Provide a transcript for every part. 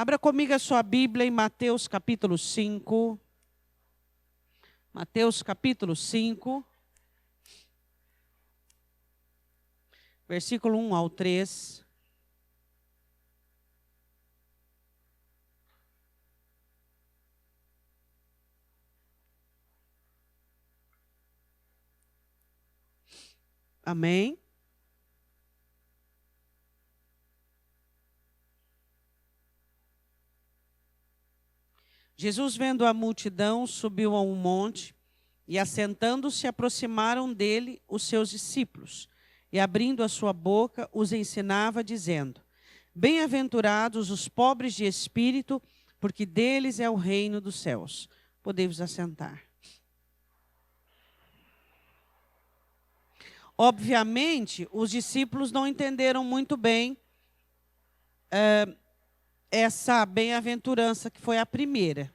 Abra comigo a sua Bíblia em Mateus capítulo 5. Mateus capítulo 5. Versículo 1 ao 3. Amém? Jesus, vendo a multidão, subiu a um monte e, assentando-se, aproximaram dele os seus discípulos. E, abrindo a sua boca, os ensinava, dizendo: Bem-aventurados os pobres de espírito, porque deles é o reino dos céus. Podemos assentar. Obviamente, os discípulos não entenderam muito bem essa bem-aventurança, que foi a primeira.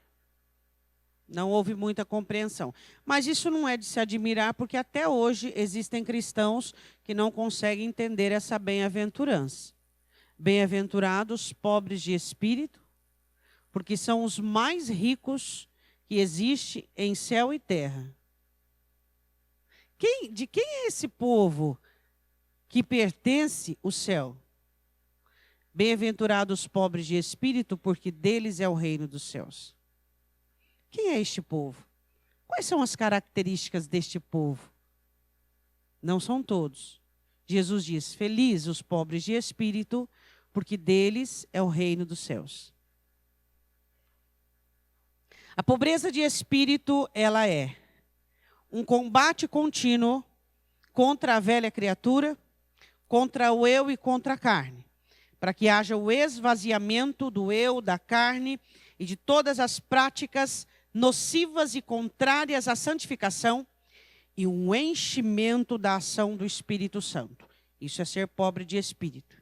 Não houve muita compreensão. Mas isso não é de se admirar, porque até hoje existem cristãos que não conseguem entender essa bem-aventurança. Bem-aventurados pobres de espírito, porque são os mais ricos que existe em céu e terra. De quem é esse povo que pertence o céu? Bem-aventurados os pobres de espírito, porque deles é o reino dos céus. Quem é este povo? Quais são as características deste povo? Não são todos. Jesus diz: Felizes os pobres de espírito, porque deles é o reino dos céus. A pobreza de espírito, ela é um combate contínuo contra a velha criatura, contra o eu e contra a carne, para que haja o esvaziamento do eu, da carne e de todas as práticas nocivas e contrárias à santificação e um enchimento da ação do Espírito Santo. Isso é ser pobre de espírito.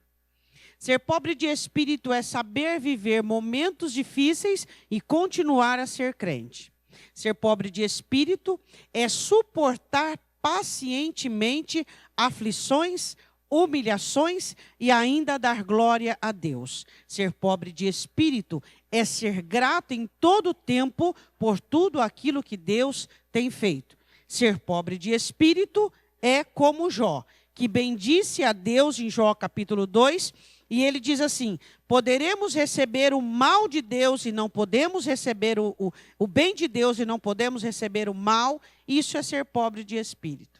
Ser pobre de espírito é saber viver momentos difíceis e continuar a ser crente. Ser pobre de espírito é suportar pacientemente aflições, humilhações e ainda dar glória a Deus. Ser pobre de espírito é ser grato em todo o tempo por tudo aquilo que Deus tem feito. Ser pobre de espírito é como Jó, que bendisse a Deus em Jó capítulo 2, e ele diz assim: poderemos receber o mal de Deus e não podemos receber o bem de Deus e não podemos receber o mal. Isso é ser pobre de espírito.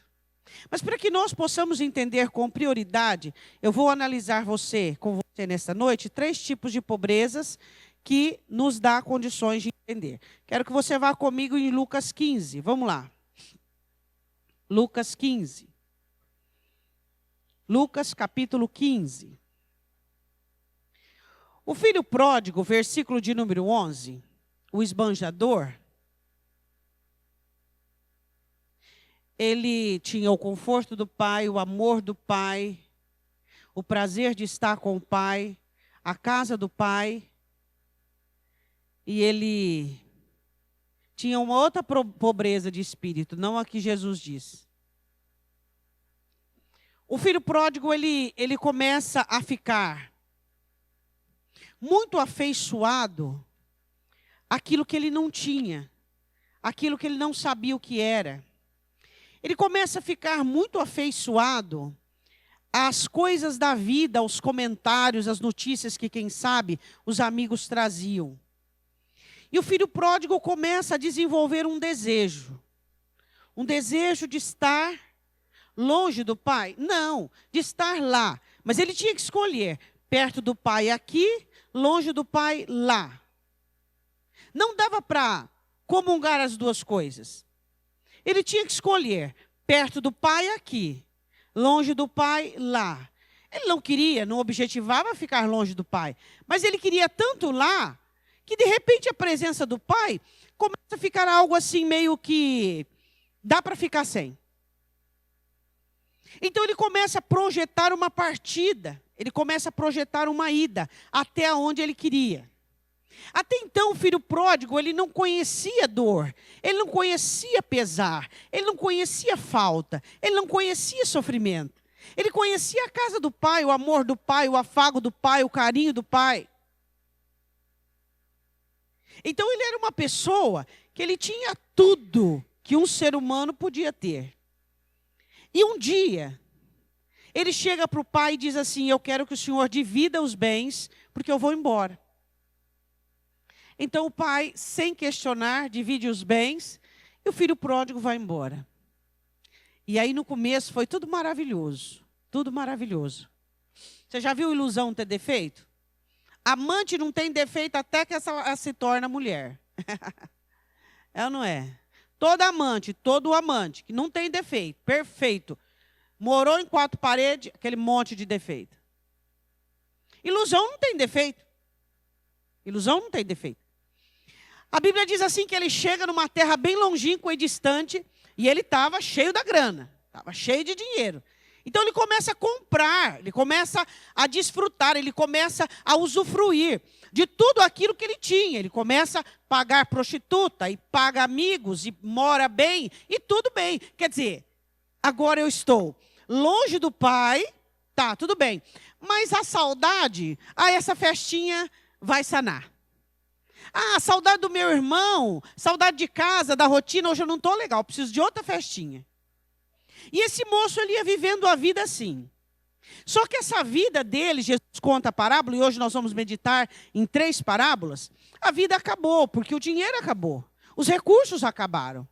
Mas para que nós possamos entender com prioridade, eu vou analisar com você nesta noite 3 tipos de pobrezas que nos dá condições de entender. Quero que você vá comigo em Lucas 15. Vamos lá. Lucas 15. Lucas capítulo 15. O filho pródigo, versículo de número 11, o esbanjador, ele tinha o conforto do pai, o amor do pai, o prazer de estar com o pai, a casa do pai, e ele tinha uma outra pobreza de espírito, não a que Jesus diz. O filho pródigo, ele começa a ficar muito afeiçoado àquilo que ele não tinha, aquilo que ele não sabia o que era. Ele começa a ficar muito afeiçoado às coisas da vida, aos comentários, às notícias que, quem sabe, os amigos traziam. E o filho pródigo começa a desenvolver um desejo de estar longe do pai? Não, de estar lá. Mas ele tinha que escolher, perto do pai aqui, longe do pai lá. Não dava para comungar as duas coisas. Ele tinha que escolher, perto do pai aqui, longe do pai lá. Ele não queria, não objetivava ficar longe do pai, mas ele queria tanto lá, que de repente a presença do pai começa a ficar algo assim meio que dá para ficar sem. Então ele começa a projetar uma partida, ele começa a projetar uma ida até onde ele queria. Até então o filho pródigo, ele não conhecia dor, ele não conhecia pesar, ele não conhecia falta, ele não conhecia sofrimento. Ele conhecia a casa do pai, o amor do pai, o afago do pai, o carinho do pai. Então ele era uma pessoa que ele tinha tudo que um ser humano podia ter. E um dia, ele chega para o pai e diz assim: eu quero que o senhor divida os bens, porque eu vou embora. Então o pai, sem questionar, divide os bens e o filho pródigo vai embora. E aí no começo foi tudo maravilhoso. Tudo maravilhoso. Você já viu ilusão ter defeito? Amante não tem defeito até que ela se torna mulher. É ou não é? Todo amante que não tem defeito, perfeito, morou em 4 paredes, aquele monte de defeito. Ilusão não tem defeito. Ilusão não tem defeito. A Bíblia diz assim que ele chega numa terra bem longínqua e distante, e ele estava cheio da grana, estava cheio de dinheiro. Então ele começa a comprar, ele começa a desfrutar, ele começa a usufruir de tudo aquilo que ele tinha. Ele começa a pagar prostituta, e paga amigos, e mora bem, e tudo bem. Quer dizer, agora eu estou longe do pai, tá, tudo bem. Mas a saudade, essa festinha vai sanar. Saudade do meu irmão, saudade de casa, da rotina, hoje eu não estou legal, preciso de outra festinha. E esse moço, ele ia vivendo a vida assim. Só que essa vida dele, Jesus conta a parábola, e hoje nós vamos meditar em 3 parábolas, a vida acabou, porque o dinheiro acabou, os recursos acabaram.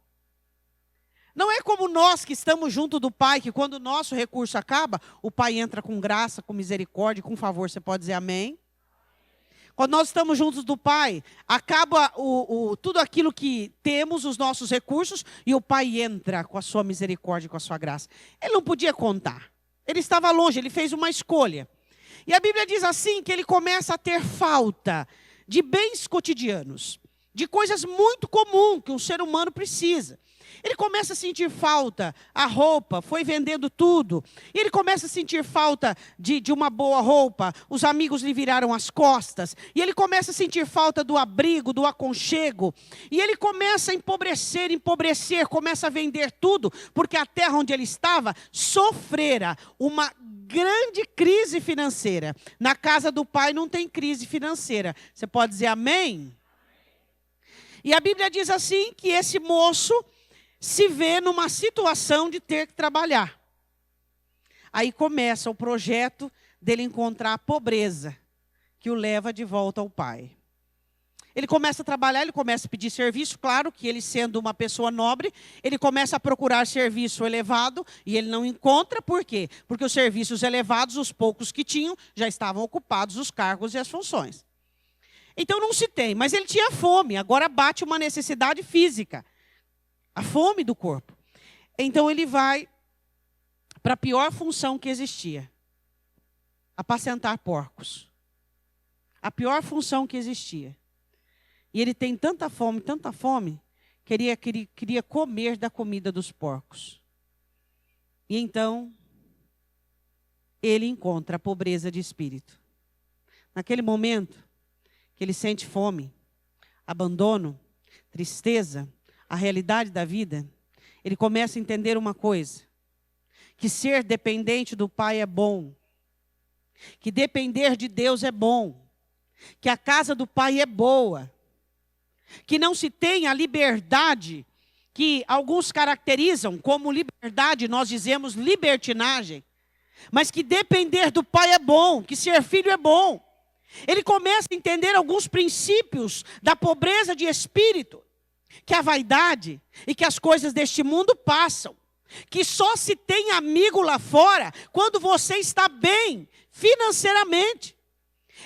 Não é como nós que estamos junto do Pai, que quando o nosso recurso acaba, o Pai entra com graça, com misericórdia, com favor, você pode dizer amém? Quando nós estamos juntos do Pai, acaba tudo aquilo que temos, os nossos recursos, e o Pai entra com a sua misericórdia, com a sua graça. Ele não podia contar. Ele estava longe, ele fez uma escolha. E a Bíblia diz assim, que ele começa a ter falta de bens cotidianos, de coisas muito comuns que um ser humano precisa. Ele começa a sentir falta, a roupa, foi vendendo tudo. E ele começa a sentir falta de uma boa roupa, os amigos lhe viraram as costas. E ele começa a sentir falta do abrigo, do aconchego. E ele começa a empobrecer, começa a vender tudo, porque a terra onde ele estava sofrera uma grande crise financeira. Na casa do pai não tem crise financeira. Você pode dizer amém? E a Bíblia diz assim, que esse moço se vê numa situação de ter que trabalhar. Aí começa o projeto dele encontrar a pobreza, que o leva de volta ao pai. Ele começa a trabalhar, ele começa a pedir serviço, claro que ele sendo uma pessoa nobre, ele começa a procurar serviço elevado, e ele não encontra, por quê? Porque os serviços elevados, os poucos que tinham, já estavam ocupados os cargos e as funções. Então não se tem, mas ele tinha fome, agora bate uma necessidade física. A fome do corpo. Então ele vai para a pior função que existia. Apacentar porcos. A pior função que existia. E ele tem tanta fome, queria comer da comida dos porcos. E então, ele encontra a pobreza de espírito. Naquele momento, que ele sente fome, abandono, tristeza, a realidade da vida, ele começa a entender uma coisa, que ser dependente do Pai é bom, que depender de Deus é bom, que a casa do Pai é boa, que não se tem a liberdade que alguns caracterizam como liberdade, nós dizemos libertinagem, mas que depender do Pai é bom, que ser filho é bom. Ele começa a entender alguns princípios da pobreza de espírito, que a vaidade e que as coisas deste mundo passam, que só se tem amigo lá fora quando você está bem financeiramente.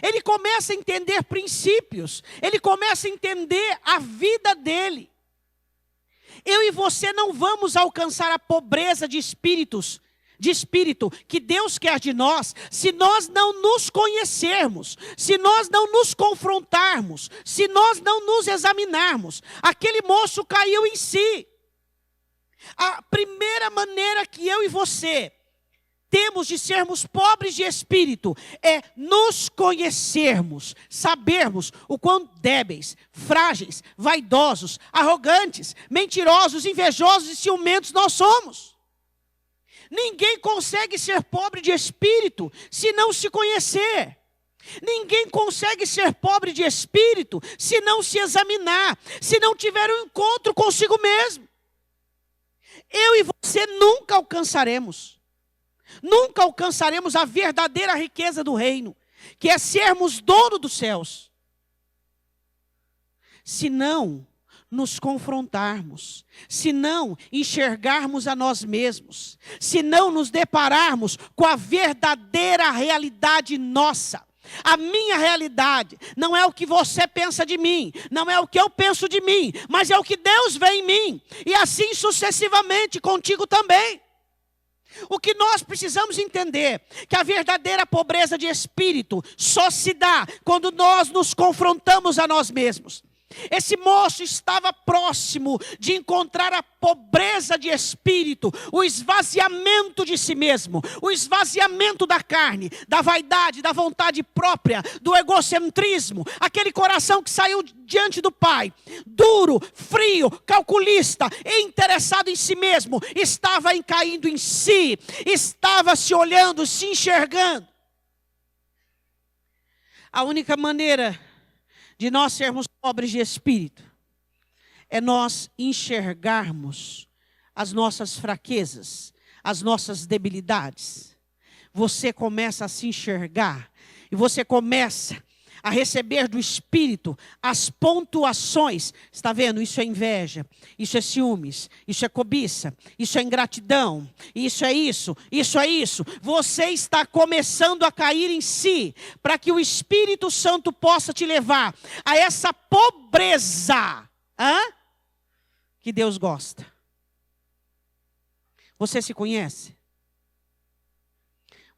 Ele começa a entender princípios, ele começa a entender a vida dele. Eu e você não vamos alcançar a pobreza de espírito que Deus quer de nós, se nós não nos conhecermos, se nós não nos confrontarmos, se nós não nos examinarmos. Aquele moço caiu em si. A primeira maneira que eu e você temos de sermos pobres de espírito é nos conhecermos, sabermos o quão débeis, frágeis, vaidosos, arrogantes, mentirosos, invejosos e ciumentos nós somos. Ninguém consegue ser pobre de espírito se não se conhecer. Ninguém consegue ser pobre de espírito se não se examinar, se não tiver um encontro consigo mesmo. Eu e você nunca alcançaremos a verdadeira riqueza do reino, que é sermos dono dos céus, se não nos confrontarmos, se não enxergarmos a nós mesmos, se não nos depararmos com a verdadeira realidade nossa. A minha realidade não é o que você pensa de mim, não é o que eu penso de mim, mas é o que Deus vê em mim, e assim sucessivamente contigo também. O que nós precisamos entender, que a verdadeira pobreza de espírito só se dá quando nós nos confrontamos a nós mesmos. Esse moço estava próximo de encontrar a pobreza de espírito, o esvaziamento de si mesmo, o esvaziamento da carne, da vaidade, da vontade própria, do egocentrismo, aquele coração que saiu diante do Pai, duro, frio, calculista, interessado em si mesmo, estava caindo em si, estava se olhando, se enxergando. A única maneira de nós sermos pobres de espírito é nós enxergarmos as nossas fraquezas, as nossas debilidades. Você começa a se enxergar e você começa a receber do Espírito as pontuações. Está vendo? Isso é inveja, isso é ciúmes, isso é cobiça, isso é ingratidão, isso é isso, isso é isso. Você está começando a cair em si, para que o Espírito Santo possa te levar a essa pobreza que Deus gosta. Você se conhece?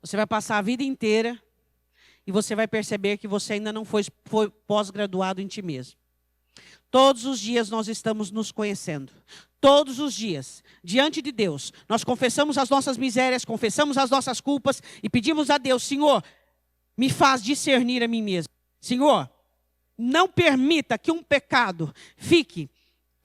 Você vai passar a vida inteira e você vai perceber que você ainda não foi pós-graduado em ti mesmo. Todos os dias nós estamos nos conhecendo. Todos os dias, diante de Deus, nós confessamos as nossas misérias, confessamos as nossas culpas e pedimos a Deus: Senhor, me faz discernir a mim mesmo. Senhor, não permita que um pecado fique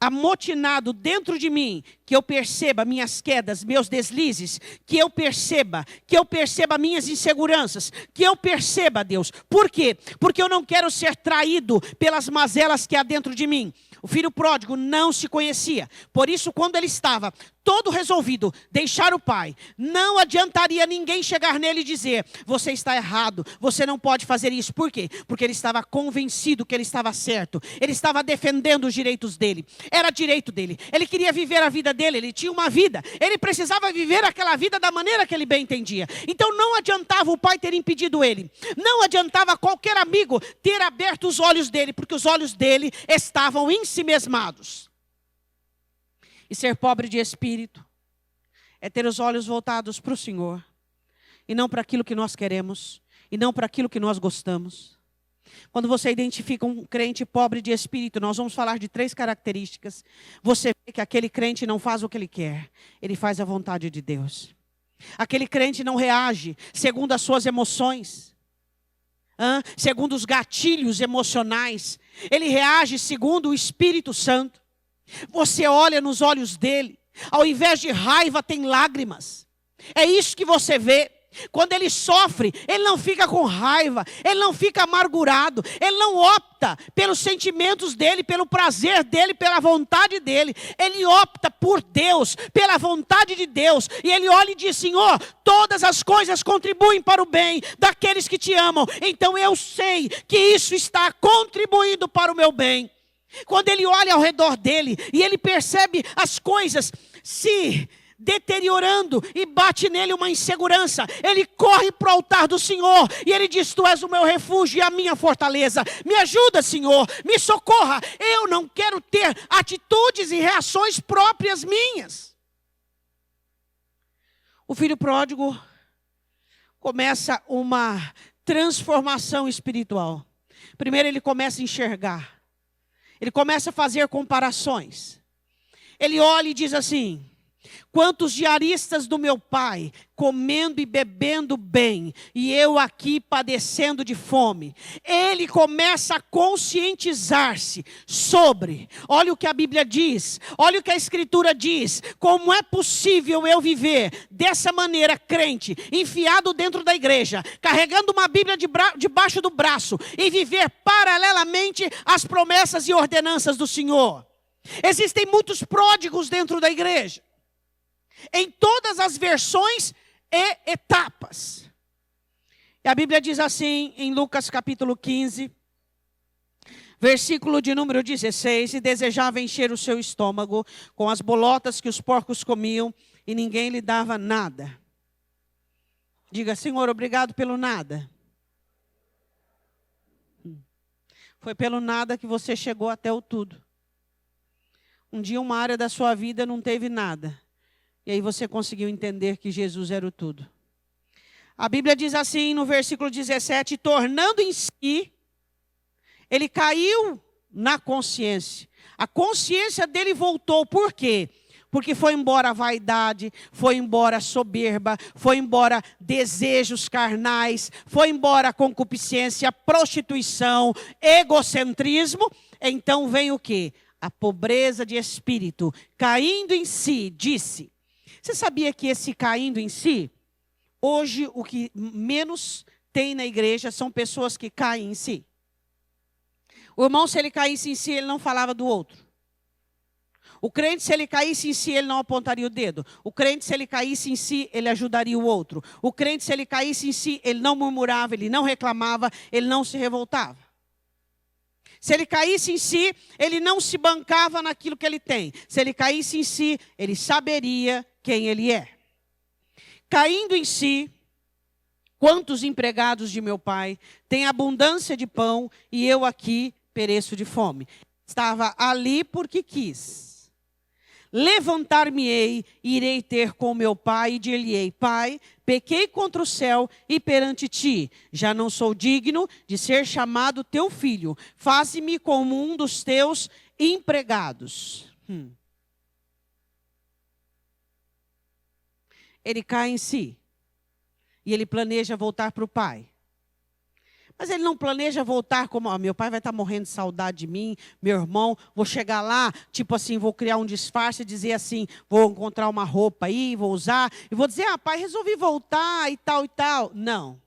amotinado dentro de mim, que eu perceba minhas quedas, meus deslizes, que eu perceba minhas inseguranças, que eu perceba, Deus. Por quê? Porque eu não quero ser traído pelas mazelas que há dentro de mim. O filho pródigo não se conhecia, por isso quando ele estava todo resolvido, deixar o pai, não adiantaria ninguém chegar nele e dizer: você está errado, você não pode fazer isso. Por quê? Porque ele estava convencido que ele estava certo, ele estava defendendo os direitos dele, era direito dele, ele queria viver a vida dele, ele tinha uma vida, ele precisava viver aquela vida da maneira que ele bem entendia. Então não adiantava o pai ter impedido ele, não adiantava qualquer amigo ter aberto os olhos dele, porque os olhos dele estavam ensimesmados. E ser pobre de espírito é ter os olhos voltados para o Senhor, e não para aquilo que nós queremos, e não para aquilo que nós gostamos. Quando você identifica um crente pobre de espírito, nós vamos falar de 3 características. Você vê que aquele crente não faz o que ele quer, ele faz a vontade de Deus. Aquele crente não reage segundo as suas emoções, segundo os gatilhos emocionais, ele reage segundo o Espírito Santo. Você olha nos olhos dele, ao invés de raiva tem lágrimas. É isso que você vê. Quando ele sofre, ele não fica com raiva, ele não fica amargurado, ele não opta pelos sentimentos dele, pelo prazer dele, pela vontade dele. Ele opta por Deus, pela vontade de Deus. E ele olha e diz: Senhor, todas as coisas contribuem para o bem daqueles que te amam. Então eu sei que isso está contribuindo para o meu bem. Quando ele olha ao redor dele e ele percebe as coisas se deteriorando e bate nele uma insegurança, ele corre para o altar do Senhor e ele diz: Tu és o meu refúgio e a minha fortaleza. Me ajuda, Senhor, me socorra. Eu não quero ter atitudes e reações próprias minhas. O filho pródigo começa uma transformação espiritual. Primeiro ele começa a enxergar. Ele começa a fazer comparações. Ele olha e diz assim: Quantos diaristas do meu pai, comendo e bebendo bem, e eu aqui padecendo de fome. Ele começa a conscientizar-se sobre, olha o que a Bíblia diz, olha o que a Escritura diz, como é possível eu viver dessa maneira, crente, enfiado dentro da igreja, carregando uma Bíblia debaixo do braço, e viver paralelamente às promessas e ordenanças do Senhor. Existem muitos pródigos dentro da igreja, em todas as versões e etapas. E a Bíblia diz assim, em Lucas capítulo 15, versículo de número 16, e desejava encher o seu estômago com as bolotas que os porcos comiam, e ninguém lhe dava nada. Diga, Senhor, obrigado pelo nada. Foi pelo nada que você chegou até o tudo. Um dia uma área da sua vida não teve nada. E aí você conseguiu entender que Jesus era o tudo. A Bíblia diz assim no versículo 17, tornando em si, ele caiu na consciência. A consciência dele voltou. Por quê? Porque foi embora a vaidade, foi embora a soberba, foi embora desejos carnais, foi embora a concupiscência, prostituição, egocentrismo. Então vem o quê? A pobreza de espírito. Caindo em si, disse. Você sabia que esse caindo em si, hoje o que menos tem na igreja são pessoas que caem em si. O irmão, se ele caísse em si, ele não falava do outro. O crente, se ele caísse em si, ele não apontaria o dedo. O crente, se ele caísse em si, ele ajudaria o outro. O crente, se ele caísse em si, ele não murmurava, ele não reclamava, ele não se revoltava. Se ele caísse em si, ele não se bancava naquilo que ele tem. Se ele caísse em si, ele saberia quem ele é. Caindo em si, quantos empregados de meu pai têm abundância de pão e eu aqui pereço de fome? Estava ali porque quis. Levantar-me-ei, irei ter com meu pai e dir-lhe-ei, Pai, pequei contra o céu e perante ti. Já não sou digno de ser chamado teu filho. Faze-me como um dos teus empregados. Ele cai em si. E ele planeja voltar para o pai. Mas ele não planeja voltar como, meu pai vai estar morrendo de saudade de mim, meu irmão, vou chegar lá, tipo assim, vou criar um disfarce e dizer assim, vou encontrar uma roupa aí, vou usar, e vou dizer, pai, resolvi voltar e tal e tal. Não.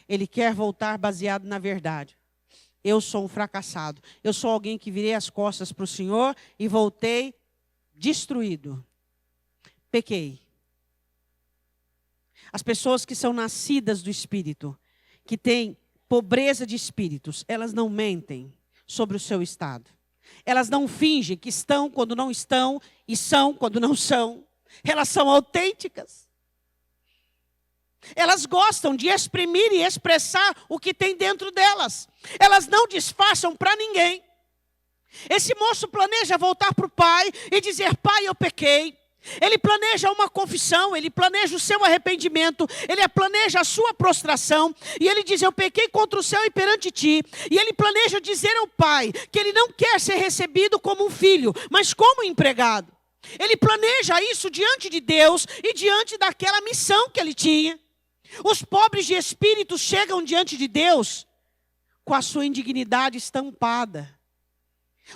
Ele quer voltar baseado na verdade. Eu sou um fracassado. Eu sou alguém que virei as costas para o Senhor e voltei destruído. Pequei. As pessoas que são nascidas do Espírito, que têm pobreza de espíritos, elas não mentem sobre o seu estado. Elas não fingem que estão quando não estão e são quando não são. Elas são autênticas. Elas gostam de exprimir e expressar o que tem dentro delas. Elas não disfarçam para ninguém. Esse moço planeja voltar para o pai e dizer, pai, eu pequei. Ele planeja uma confissão, ele planeja o seu arrependimento, ele planeja a sua prostração, e ele diz, eu pequei contra o céu e perante ti, e ele planeja dizer ao pai, que ele não quer ser recebido como um filho, mas como um empregado. Ele planeja isso diante de Deus, e diante daquela missão que ele tinha. Os pobres de espírito chegam diante de Deus, com a sua indignidade estampada.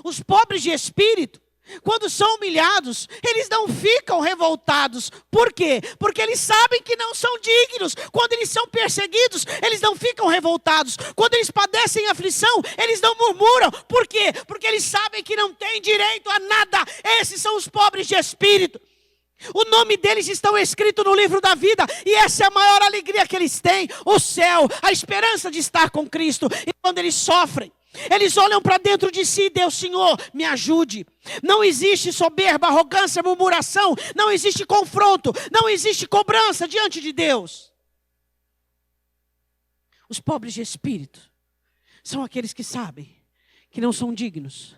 Os pobres de espírito, quando são humilhados, eles não ficam revoltados. Por quê? Porque eles sabem que não são dignos. Quando eles são perseguidos, eles não ficam revoltados. Quando eles padecem aflição, eles não murmuram. Por quê? Porque eles sabem que não têm direito a nada. Esses são os pobres de espírito. O nome deles estão escrito no livro da vida. E essa é a maior alegria que eles têm. O céu, a esperança de estar com Cristo. E quando eles sofrem, eles olham para dentro de si e Deus, Senhor, me ajude. Não existe soberba, arrogância, murmuração. Não existe confronto. Não existe cobrança diante de Deus. Os pobres de espírito são aqueles que sabem que não são dignos.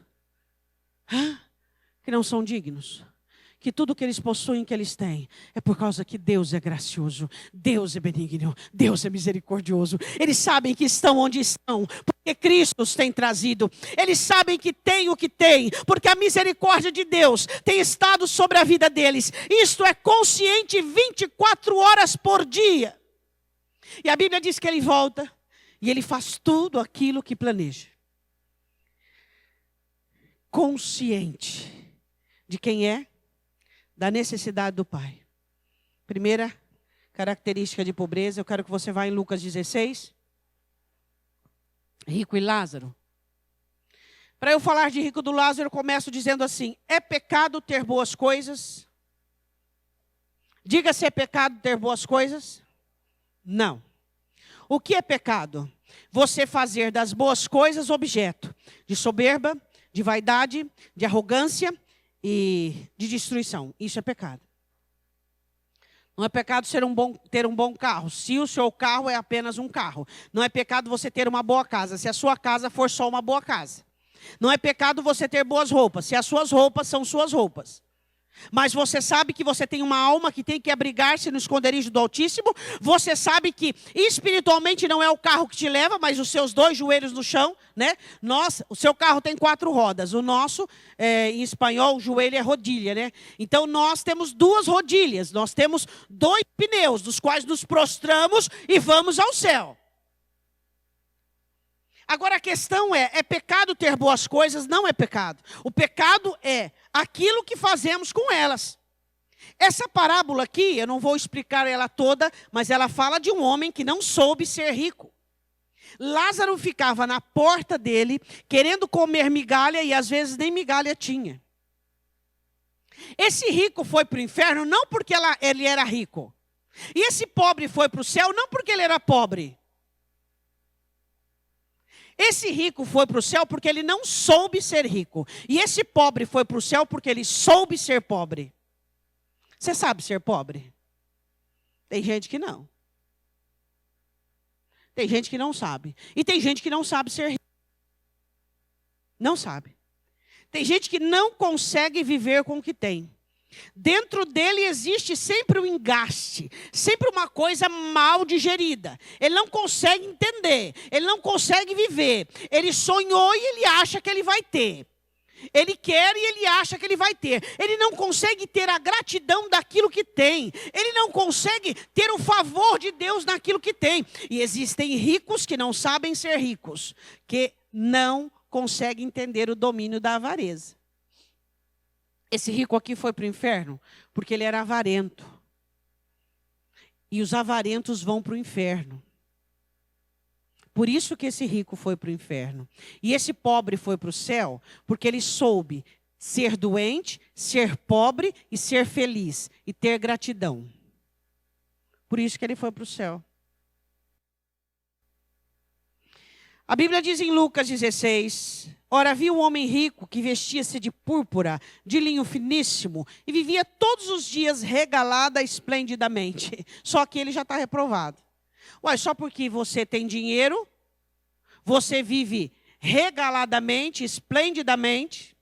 Que não são dignos. que tudo que eles possuem, que eles têm, é por causa que Deus é gracioso, Deus é benigno, Deus é misericordioso. Eles sabem que estão onde estão, porque Cristo os tem trazido. Eles sabem que têm o que têm, porque a misericórdia de Deus tem estado sobre a vida deles. Isto é consciente 24 horas por dia. E a Bíblia diz que ele volta e ele faz tudo aquilo que planeja. Consciente de quem é, da necessidade do Pai. Primeira característica de pobreza, eu quero que você vá em Lucas 16. Rico e Lázaro. Para eu falar de rico do Lázaro, eu começo dizendo assim: é pecado ter boas coisas? Diga se é pecado ter boas coisas? Não. O que é pecado? Você fazer das boas coisas objeto de soberba, de vaidade, de arrogância e de destruição. Isso é pecado. Não é pecado ter um bom carro, se o seu carro é apenas um carro. Não é pecado você ter uma boa casa, se a sua casa for só uma boa casa. Não é pecado você ter boas roupas, se as suas roupas são suas roupas. Mas você sabe que você tem uma alma que tem que abrigar-se no esconderijo do Altíssimo. Você sabe que espiritualmente não é o carro que te leva, mas os seus dois joelhos no chão, né? O seu carro tem 4 rodas. O nosso, em espanhol, o joelho é rodilha, né? Então nós temos 2 rodilhas. Nós temos 2 pneus, dos quais nos prostramos e vamos ao céu. Agora a questão é pecado ter boas coisas? Não é pecado. O pecado é aquilo que fazemos com elas. Essa parábola aqui, eu não vou explicar ela toda, mas ela fala de um homem que não soube ser rico. Lázaro ficava na porta dele, querendo comer migalha, e às vezes nem migalha tinha. Esse rico foi para o inferno não porque ele era rico. E esse pobre foi para o céu não porque ele era pobre. Esse rico foi para o céu porque ele não soube ser rico. E esse pobre foi para o céu porque ele soube ser pobre. Você sabe ser pobre? Tem gente que não. Tem gente que não sabe. E tem gente que não sabe ser rico. Não sabe. Tem gente que não consegue viver com o que tem. Dentro dele existe sempre um engaste, sempre uma coisa mal digerida. Ele não consegue entender, ele não consegue viver. Ele sonhou e ele acha que ele vai ter. Ele quer e ele acha que ele vai ter. Ele não consegue ter a gratidão daquilo que tem. Ele não consegue ter o favor de Deus naquilo que tem. E existem ricos que não sabem ser ricos, que não conseguem entender o domínio da avareza. Esse rico aqui foi para o inferno porque ele era avarento. E os avarentos vão para o inferno. Por isso que esse rico foi para o inferno. E esse pobre foi para o céu porque ele soube ser doente, ser pobre e ser feliz. E ter gratidão. Por isso que ele foi para o céu. A Bíblia diz em Lucas 16... Ora, havia um homem rico que vestia-se de púrpura, de linho finíssimo, e vivia todos os dias regalada esplendidamente. Só que ele já está reprovado. Ué, só porque você tem dinheiro, você vive regaladamente, esplendidamente.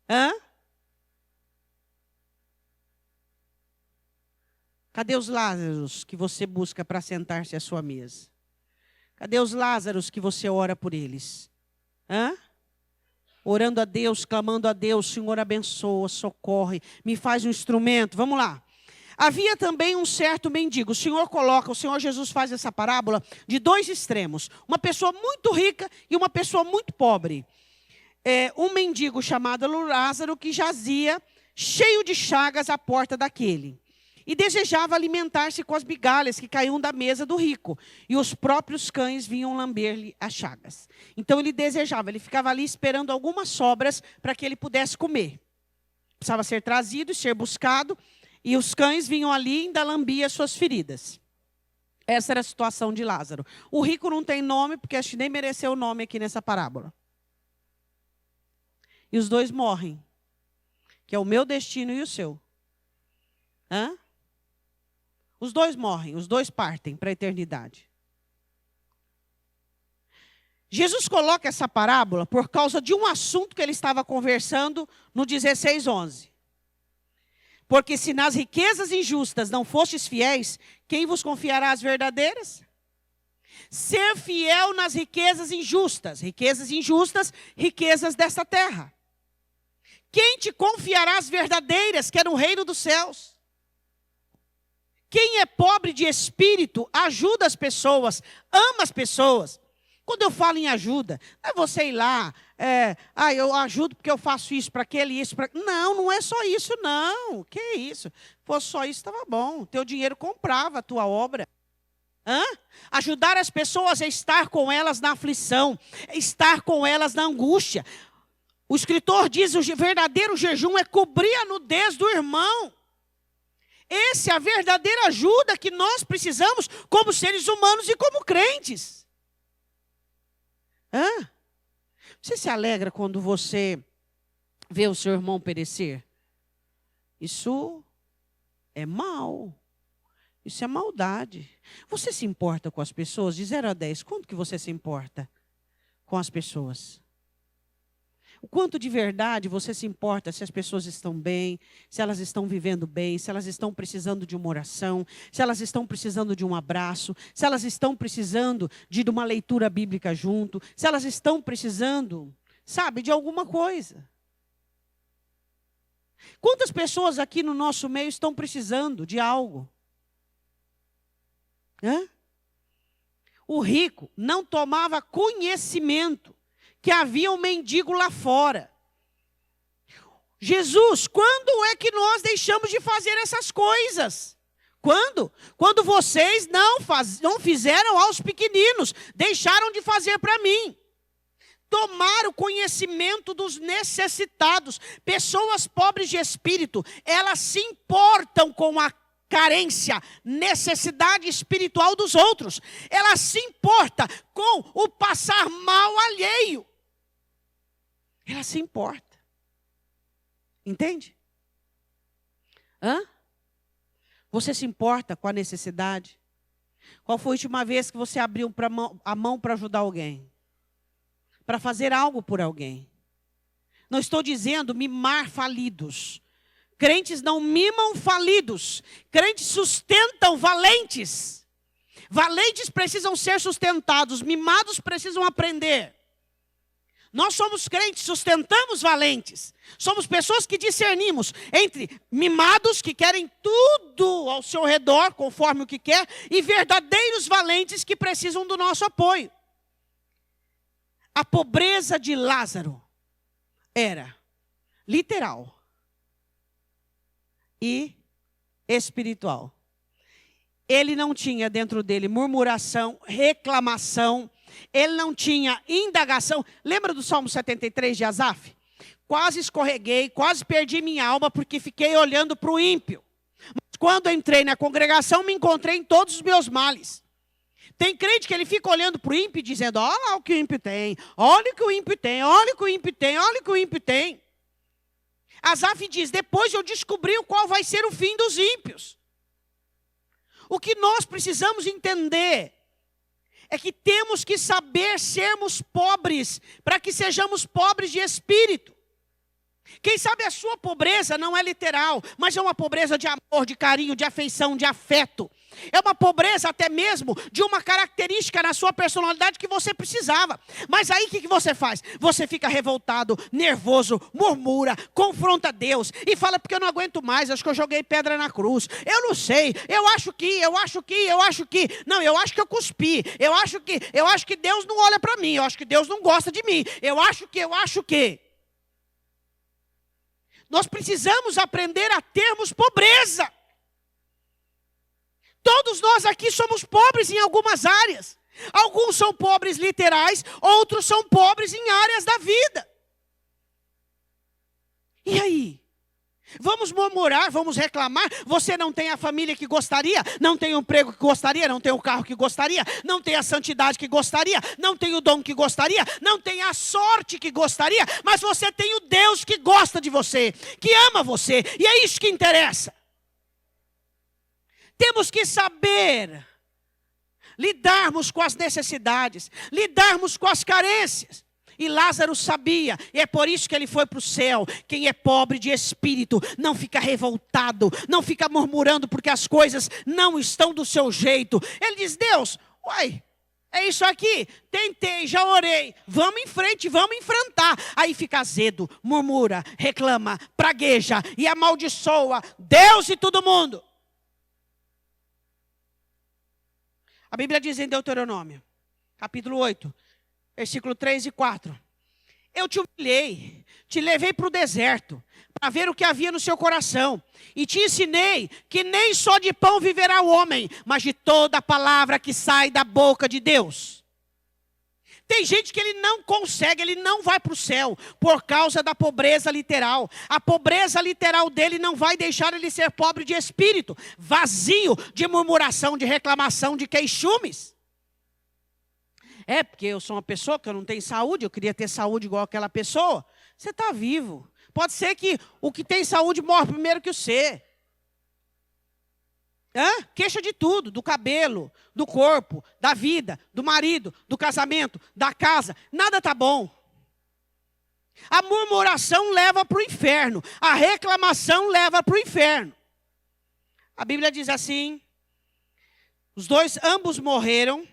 Hã? Cadê os Lázaros que você busca para sentar-se à sua mesa? Cadê os Lázaros que você ora por eles? Hã? Orando a Deus, clamando a Deus, Senhor abençoa, socorre, me faz um instrumento. Vamos lá. Havia também um certo mendigo. O Senhor Jesus faz essa parábola de 2 extremos. Uma pessoa muito rica e uma pessoa muito pobre. Um mendigo chamado Lázaro que jazia cheio de chagas à porta daquele. E desejava alimentar-se com as migalhas que caíam da mesa do rico. E os próprios cães vinham lamber-lhe as chagas. Então ele desejava, ele ficava ali esperando algumas sobras para que ele pudesse comer. Precisava ser trazido e ser buscado. E os cães vinham ali e ainda lambiam as suas feridas. Essa era a situação de Lázaro. O rico não tem nome, porque acho que nem mereceu o nome aqui nessa parábola. E os 2 morrem. Que é o meu destino e o seu. Hã? Os 2 morrem, os 2 partem para a eternidade. Jesus coloca essa parábola por causa de um assunto que ele estava conversando no 16:11. Porque se nas riquezas injustas não fostes fiéis, quem vos confiará as verdadeiras? Ser fiel nas riquezas injustas, riquezas desta terra. Quem te confiará as verdadeiras, que é no reino dos céus? Quem é pobre de espírito, ajuda as pessoas, ama as pessoas. Quando eu falo em ajuda, não é você ir lá, eu ajudo porque eu faço isso para aquele, isso para... Não, não é só isso, não. Que isso? Se fosse só isso, estava bom. Teu dinheiro comprava a tua obra. Ajudar as pessoas é estar com elas na aflição, é estar com elas na angústia. O escritor diz, o verdadeiro jejum é cobrir a nudez do irmão. Essa é a verdadeira ajuda que nós precisamos como seres humanos e como crentes. Você se alegra quando você vê o seu irmão perecer? Isso é mal. Isso é maldade. Você se importa com as pessoas? De 0 a 10, quanto que você se importa com as pessoas? O quanto de verdade você se importa se as pessoas estão bem, se elas estão vivendo bem, se elas estão precisando de uma oração, se elas estão precisando de um abraço, se elas estão precisando de uma leitura bíblica junto, se elas estão precisando, sabe, de alguma coisa. Quantas pessoas aqui no nosso meio estão precisando de algo? O rico não tomava conhecimento que havia um mendigo lá fora. Jesus, quando é que nós deixamos de fazer essas coisas? Quando? Quando vocês não fizeram aos pequeninos, deixaram de fazer para mim. Tomar o conhecimento dos necessitados. Pessoas pobres de espírito, elas se importam com a carência, necessidade espiritual dos outros. Ela se importa com o passar mal alheio. Ela se importa. Entende? Você se importa com a necessidade? Qual foi a última vez que você abriu a mão para ajudar alguém? Para fazer algo por alguém? Não estou dizendo mimar falidos. Crentes não mimam falidos. Crentes sustentam valentes. Valentes precisam ser sustentados. Mimados precisam aprender. Nós somos crentes, sustentamos valentes. Somos pessoas que discernimos entre mimados que querem tudo ao seu redor, conforme o que quer, e verdadeiros valentes que precisam do nosso apoio. A pobreza de Lázaro era literal e espiritual. Ele não tinha dentro dele murmuração, reclamação. Ele não tinha indagação. Lembra do Salmo 73 de Asaf? Quase escorreguei, quase perdi minha alma porque fiquei olhando para o ímpio. Mas quando entrei na congregação, me encontrei em todos os meus males. Tem crente que ele fica olhando para o ímpio e dizendo, olha lá o que o ímpio tem, olha o que o ímpio tem, olha o que o ímpio tem, olha o que o ímpio tem. Asaf diz, depois eu descobri qual vai ser o fim dos ímpios. O que nós precisamos entender é que temos que saber sermos pobres, para que sejamos pobres de espírito. Quem sabe a sua pobreza não é literal, mas é uma pobreza de amor, de carinho, de afeição, de afeto. É uma pobreza até mesmo de uma característica na sua personalidade que você precisava. Mas aí o que você faz? Você fica revoltado, nervoso, murmura, confronta Deus e fala, porque eu não aguento mais, acho que eu joguei pedra na cruz. Eu não sei, eu acho que. Não, eu acho que eu cuspi. Eu acho que Deus não olha para mim, eu acho que Deus não gosta de mim. Eu acho que. Nós precisamos aprender a termos pobreza. Todos nós aqui somos pobres em algumas áreas. Alguns são pobres literais, outros são pobres em áreas da vida. E aí? Vamos murmurar, vamos reclamar. Você não tem a família que gostaria, não tem o emprego que gostaria, não tem o carro que gostaria, não tem a santidade que gostaria, não tem o dom que gostaria, não tem a sorte que gostaria, mas você tem o Deus que gosta de você, que ama você, e é isso que interessa. Temos que saber lidarmos com as necessidades, lidarmos com as carências. E Lázaro sabia, e é por isso que ele foi para o céu. Quem é pobre de espírito não fica revoltado, não fica murmurando porque as coisas não estão do seu jeito. Ele diz: Deus, uai, é isso aqui, tentei, já orei, vamos em frente, vamos enfrentar. Aí fica azedo, murmura, reclama, pragueja e amaldiçoa Deus e todo mundo. A Bíblia diz em Deuteronômio, capítulo 8, versículo 3 e 4. Eu te humilhei, te levei para o deserto, para ver o que havia no seu coração. E te ensinei que nem só de pão viverá o homem, mas de toda a palavra que sai da boca de Deus. Tem gente que ele não consegue, ele não vai para o céu, por causa da pobreza literal. A pobreza literal dele não vai deixar ele ser pobre de espírito, vazio de murmuração, de reclamação, de queixumes. É porque eu sou uma pessoa que eu não tenho saúde, eu queria ter saúde igual aquela pessoa. Você está vivo. Pode ser que o que tem saúde morre primeiro que você. Queixa de tudo, do cabelo, do corpo, da vida, do marido, do casamento, da casa. Nada está bom. A murmuração leva para o inferno. A reclamação leva para o inferno. A Bíblia diz assim: ambos morreram.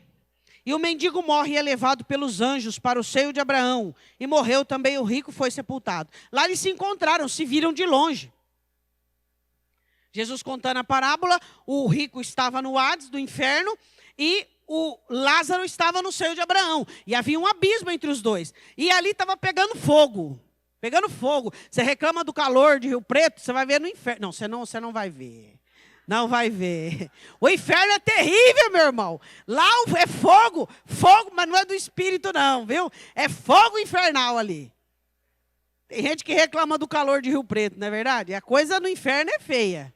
E o mendigo morre e é levado pelos anjos para o seio de Abraão. E morreu também o rico, foi sepultado. Lá eles se encontraram, se viram de longe. Jesus contando a parábola, o rico estava no Hades, do inferno, e o Lázaro estava no seio de Abraão. E havia um abismo entre os dois. E ali estava pegando fogo. Pegando fogo. Você reclama do calor de Rio Preto, você vai ver no inferno. Não, você não vai ver. Não vai ver. O inferno é terrível, meu irmão. Lá é fogo, mas não é do espírito não, viu? É fogo infernal ali. Tem gente que reclama do calor de Rio Preto, não é verdade? A coisa no inferno é feia.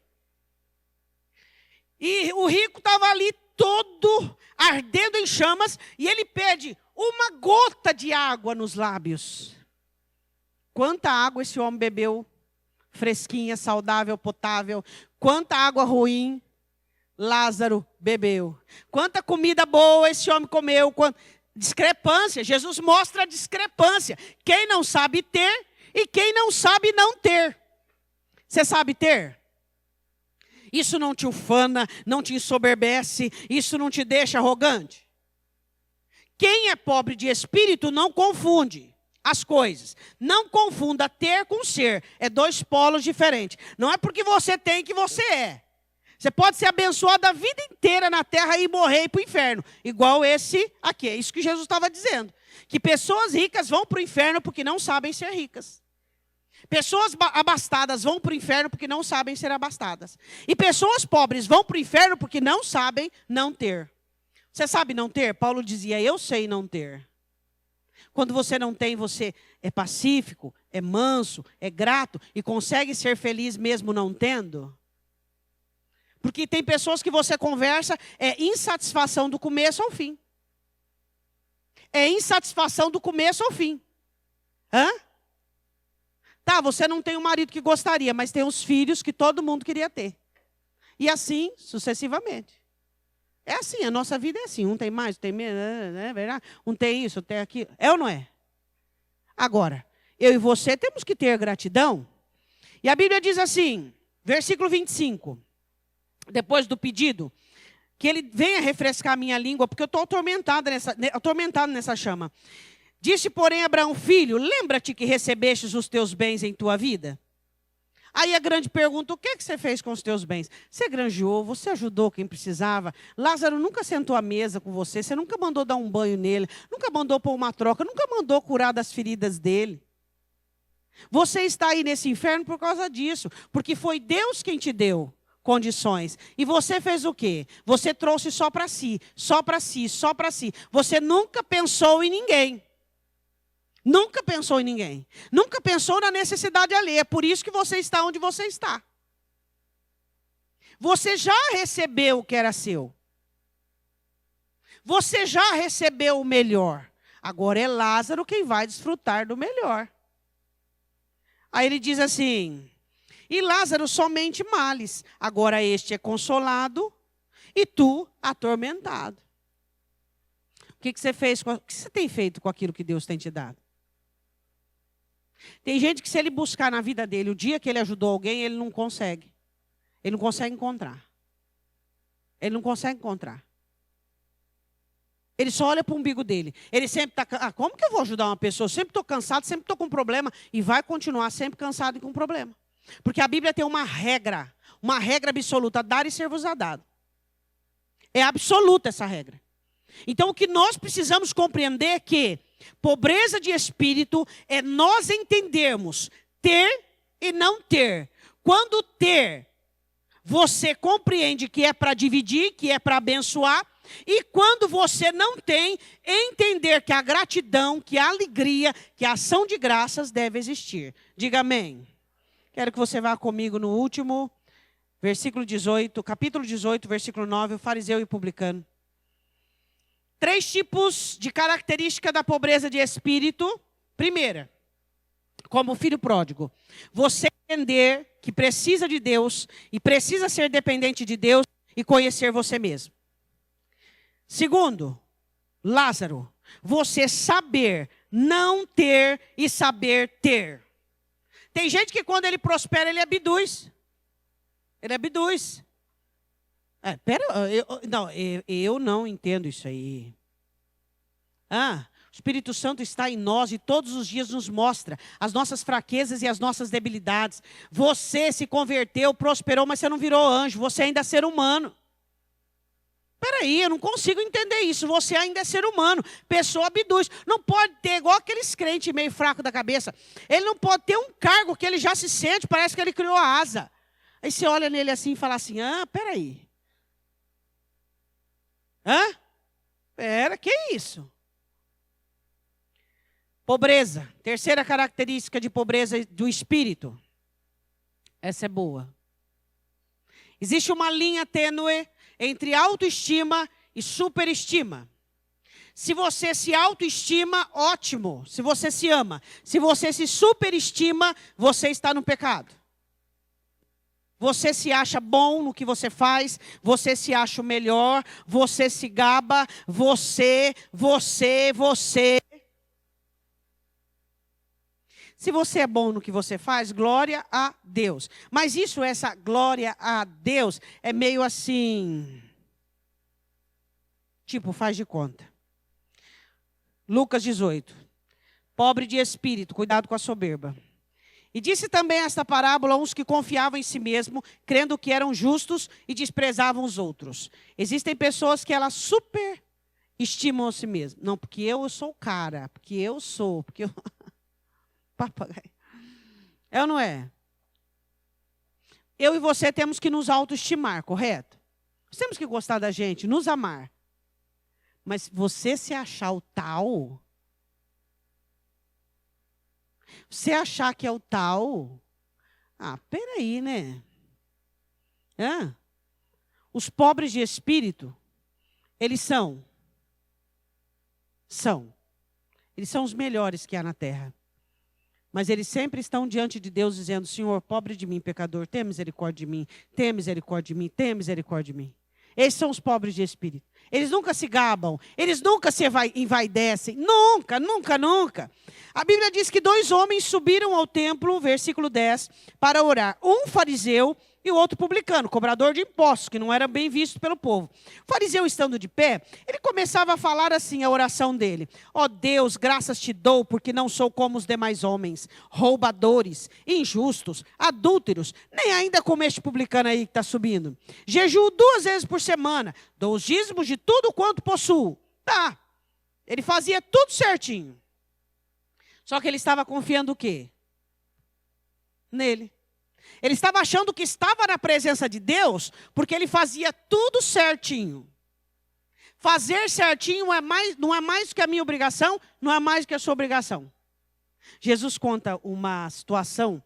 E o rico estava ali todo ardendo em chamas e ele pede uma gota de água nos lábios. Quanta água esse homem bebeu? Fresquinha, saudável, potável. Quanta água ruim Lázaro bebeu. Quanta comida boa esse homem comeu. Discrepância. Jesus mostra a discrepância. Quem não sabe ter e quem não sabe não ter. Você sabe ter? Isso não te ufana, não te ensoberbece, isso não te deixa arrogante. Quem é pobre de espírito não confunde as coisas. Não confunda ter com ser. É dois polos diferentes. Não é porque você tem que você é. Você pode ser abençoado a vida inteira na terra e morrer e ir para o inferno. Igual esse aqui. É isso que Jesus estava dizendo. Que pessoas ricas vão para o inferno porque não sabem ser ricas. Pessoas abastadas vão para o inferno porque não sabem ser abastadas. E pessoas pobres vão para o inferno porque não sabem não ter. Você sabe não ter? Paulo dizia: eu sei não ter. Quando você não tem, você é pacífico, é manso, é grato e consegue ser feliz mesmo não tendo? Porque tem pessoas que você conversa, é insatisfação do começo ao fim. É insatisfação do começo ao fim. Tá, você não tem um marido que gostaria, mas tem os filhos que todo mundo queria ter. E assim, sucessivamente. É assim, a nossa vida é assim. Um tem mais, um tem menos, é verdade? Um tem isso, um tem aquilo. É ou não é? Agora, eu e você temos que ter gratidão. E a Bíblia diz assim, versículo 25. Depois do pedido, que ele venha refrescar a minha língua, porque eu estou atormentado nessa chama. Disse, porém, Abraão: filho, lembra-te que recebestes os teus bens em tua vida? Aí a grande pergunta: o que você fez com os teus bens? Você granjeou, você ajudou quem precisava. Lázaro nunca sentou à mesa com você, você nunca mandou dar um banho nele, nunca mandou pôr uma troca, nunca mandou curar das feridas dele. Você está aí nesse inferno por causa disso, porque foi Deus quem te deu condições. E você fez o quê? Você trouxe só para si, só para si, só para si. Você nunca pensou em ninguém. Nunca pensou em ninguém. Nunca pensou na necessidade alheia. É por isso que você está onde você está. Você já recebeu o que era seu. Você já recebeu o melhor. Agora é Lázaro quem vai desfrutar do melhor. Aí ele diz assim: e Lázaro somente males. Agora este é consolado e tu atormentado. O que você fez? O que você tem feito com aquilo que Deus tem te dado? Tem gente que se ele buscar na vida dele o dia que ele ajudou alguém, ele não consegue. Ele não consegue encontrar. Ele não consegue encontrar. Ele só olha para o umbigo dele. Ele sempre está... como que eu vou ajudar uma pessoa? Eu sempre estou cansado, sempre estou com problema. E vai continuar sempre cansado e com problema. Porque a Bíblia tem uma regra absoluta. Dar e ser-vos-á dado. É absoluta essa regra. Então o que nós precisamos compreender é que pobreza de espírito é nós entendermos ter e não ter. Quando ter, você compreende que é para dividir, que é para abençoar. E quando você não tem, entender que a gratidão, que a alegria, que a ação de graças deve existir. Diga amém. Quero que você vá comigo no último, versículo 18, capítulo 18, versículo 9, o fariseu e o publicano. 3 tipos de característica da pobreza de espírito. Primeira, como o filho pródigo. Você entender que precisa de Deus e precisa ser dependente de Deus e conhecer você mesmo. Segundo, Lázaro, você saber não ter e saber ter. Tem gente que quando ele prospera, ele abduz. Ele abduz. Eu não entendo isso aí. O Espírito Santo está em nós e todos os dias nos mostra as nossas fraquezas e as nossas debilidades. Você se converteu, prosperou, mas você não virou anjo, você ainda é ser humano. Peraí, eu não consigo entender isso. Você ainda é ser humano. Pessoa abduz. Não pode ter, igual aqueles crentes meio fracos da cabeça. Ele não pode ter um cargo que ele já se sente, parece que ele criou a asa. Aí você olha nele assim e fala assim, peraí. Que isso? Pobreza. Terceira característica de pobreza do espírito. Essa é boa. Existe uma linha tênue entre autoestima e superestima. Se você se autoestima, ótimo. Se você se ama. Se você se superestima, você está no pecado. Você se acha bom no que você faz. Você se acha o melhor. Você se gaba. Você. Se você é bom no que você faz, glória a Deus. Mas essa glória a Deus, é meio assim, tipo, faz de conta. Lucas 18. Pobre de espírito, cuidado com a soberba. E disse também esta parábola a uns que confiavam em si mesmo, crendo que eram justos e desprezavam os outros. Existem pessoas que elas superestimam a si mesmas. Não, porque eu sou o cara, porque eu... Papagaio. É ou não é? Eu e você temos que nos autoestimar, correto? Nós temos que gostar da gente, nos amar. Mas você se achar o tal, você achar que é o tal, peraí, né? Os pobres de espírito, eles são os melhores que há na terra. Mas eles sempre estão diante de Deus dizendo, Senhor, pobre de mim, pecador, tenha misericórdia de mim, tenha misericórdia de mim, tenha misericórdia de mim. Esses são os pobres de espírito. Eles nunca se gabam, eles nunca se envaidecem, nunca. A Bíblia diz que 2 homens subiram ao templo, versículo 10, para orar. Um fariseu e o outro publicano, cobrador de impostos, que não era bem visto pelo povo. O fariseu, estando de pé, ele começava a falar assim, a oração dele. Ó Deus, graças te dou, porque não sou como os demais homens, roubadores, injustos, adúlteros, nem ainda como este publicano aí que está subindo. Jejuo 2 vezes por semana, dou os dízimos de tudo quanto possuo. Ele fazia tudo certinho. Só que ele estava confiando o quê? Nele. Ele estava achando que estava na presença de Deus, porque ele fazia tudo certinho. Fazer certinho não é mais que a minha obrigação, não é mais que a sua obrigação. Jesus conta uma situação